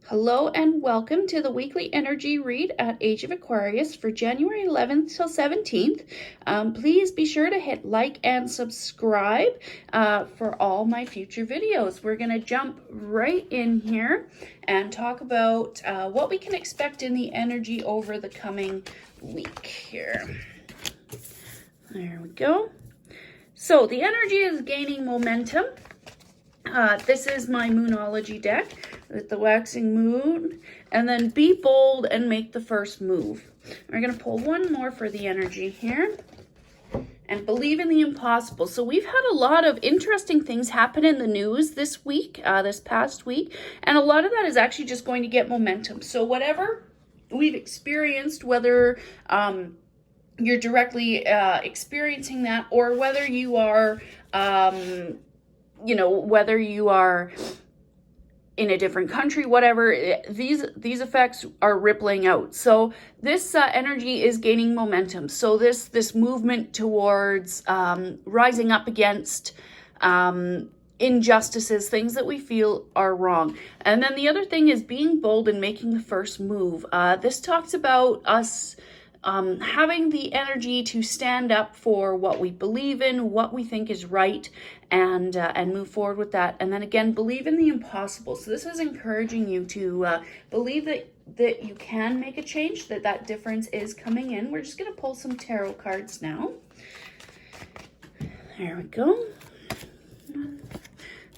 Hello and welcome to the weekly energy read at Age of Aquarius for January 11th till 17th. Please be sure to hit like and subscribe for all my future videos. We're going to jump right in here and talk about what we can expect in the energy over the coming week here. There we go. So the energy is gaining momentum. This is my Moonology deck with the waxing moon, and then be bold and make the first move. We're going to pull one more for the energy here and believe in the impossible. So we've had a lot of interesting things happen in the news this week, this past week, and a lot of that is actually just going to get momentum. So whatever we've experienced, whether you're directly experiencing that or whether you are whether you are in a different country, whatever, these effects are rippling out. So this energy is gaining momentum. So this movement towards rising up against injustices, things that we feel are wrong. And then the other thing is being bold and making the first move. This talks about us having the energy to stand up for what we believe in, what we think is right, and move forward with that. And then again, believe in the impossible. So this is encouraging you to believe that you can make a change, that difference is coming in. We're just going to pull some tarot cards now. There we go.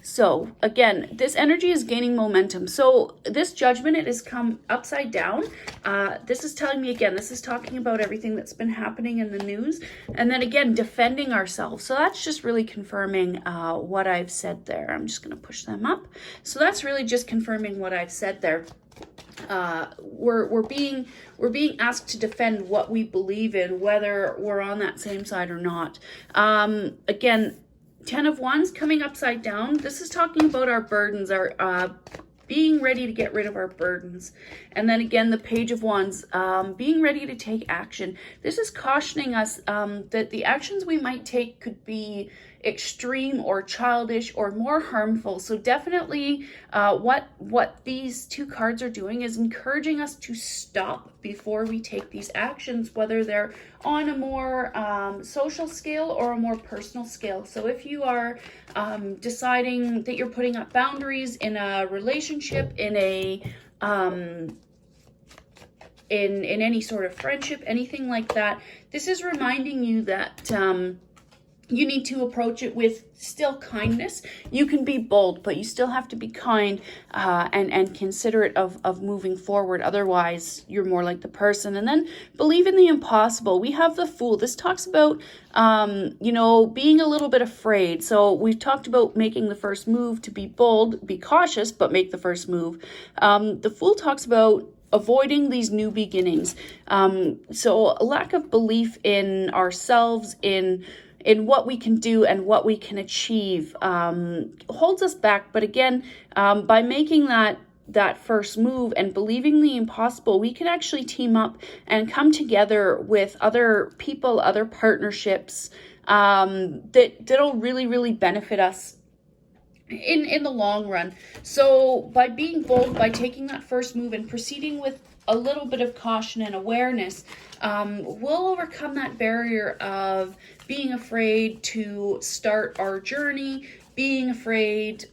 So again, this energy is gaining momentum. So this judgment, it has come upside down. This is telling me, again, this is talking about everything that's been happening in the news. And then again, defending ourselves. So that's just really confirming what I've said there. I'm just going to push them up. So that's really just confirming what I've said there. We're being asked to defend what we believe in, whether we're on that same side or not. Again, 10 of Wands coming upside down. This is talking about our burdens, our being ready to get rid of our burdens. And then again, the Page of Wands, being ready to take action. This is cautioning us that the actions we might take could be extreme or childish or more harmful. So definitely what these two cards are doing is encouraging us to stop before we take these actions, whether they're on a more social scale or a more personal scale. So if you are deciding that you're putting up boundaries in a relationship, in a in any sort of friendship, anything like that, this is reminding you that you need to approach it with still kindness. You can be bold, but you still have to be kind and considerate of moving forward. Otherwise, you're more like the person. And then believe in the impossible. We have the Fool. This talks about, being a little bit afraid. So we've talked about making the first move, to be bold, be cautious, but make the first move. The Fool talks about avoiding these new beginnings. So a lack of belief in ourselves, in what we can do and what we can achieve holds us back. But again, by making that first move and believing the impossible, we can actually team up and come together with other people, other partnerships that'll really, really benefit us in the long run. So by being bold, by taking that first move and proceeding with a little bit of caution and awareness, we'll overcome that barrier of being afraid to start our journey, being afraid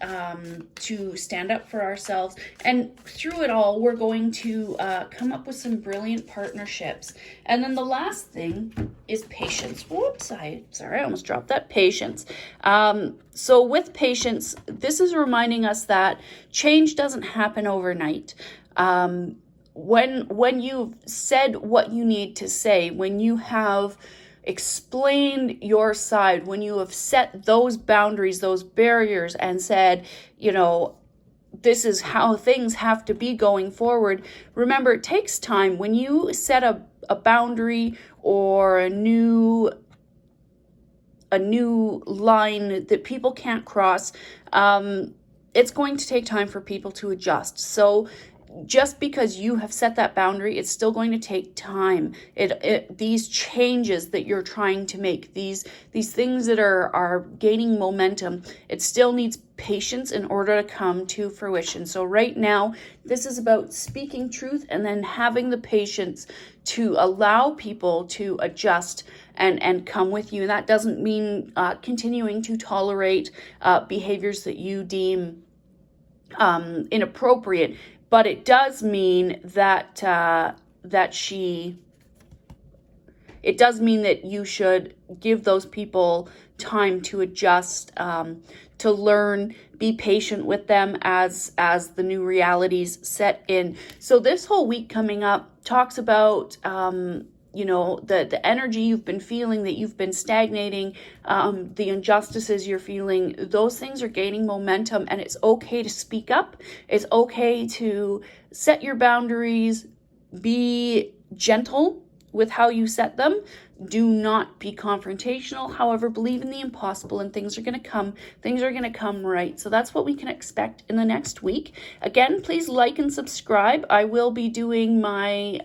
to stand up for ourselves. And through it all, we're going to come up with some brilliant partnerships. And then the last thing is patience. Whoops, I almost dropped that. Patience. So with patience, this is reminding us that change doesn't happen overnight. When you've said what you need to say, when you have explained your side, when you have set those boundaries, those barriers, and said, this is how things have to be going forward. Remember, it takes time. When you set a boundary or a new line that people can't cross, it's going to take time for people to adjust. So just because you have set that boundary, it's still going to take time. These changes that you're trying to make, these things that are gaining momentum, it still needs patience in order to come to fruition. So right now, this is about speaking truth and then having the patience to allow people to adjust and come with you. And that doesn't mean continuing to tolerate behaviors that you deem inappropriate, but it does mean that it does mean that you should give those people time to adjust, to learn, be patient with them as the new realities set in. So this whole week coming up talks about the energy you've been feeling, that you've been stagnating, the injustices you're feeling. Those things are gaining momentum, and it's okay to speak up. It's okay to set your boundaries, be gentle with how you set them. Do not be confrontational. However, believe in the impossible, and things are going to come. Things are going to come right. So that's what we can expect in the next week. Again, please like and subscribe. I will be doing my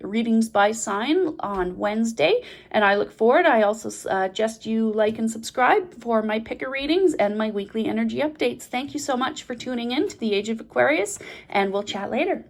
readings by sign on Wednesday, and I look forward. I also suggest you like and subscribe for my picker readings and my weekly energy updates. Thank you so much for tuning in to the Age of Aquarius, and we'll chat later.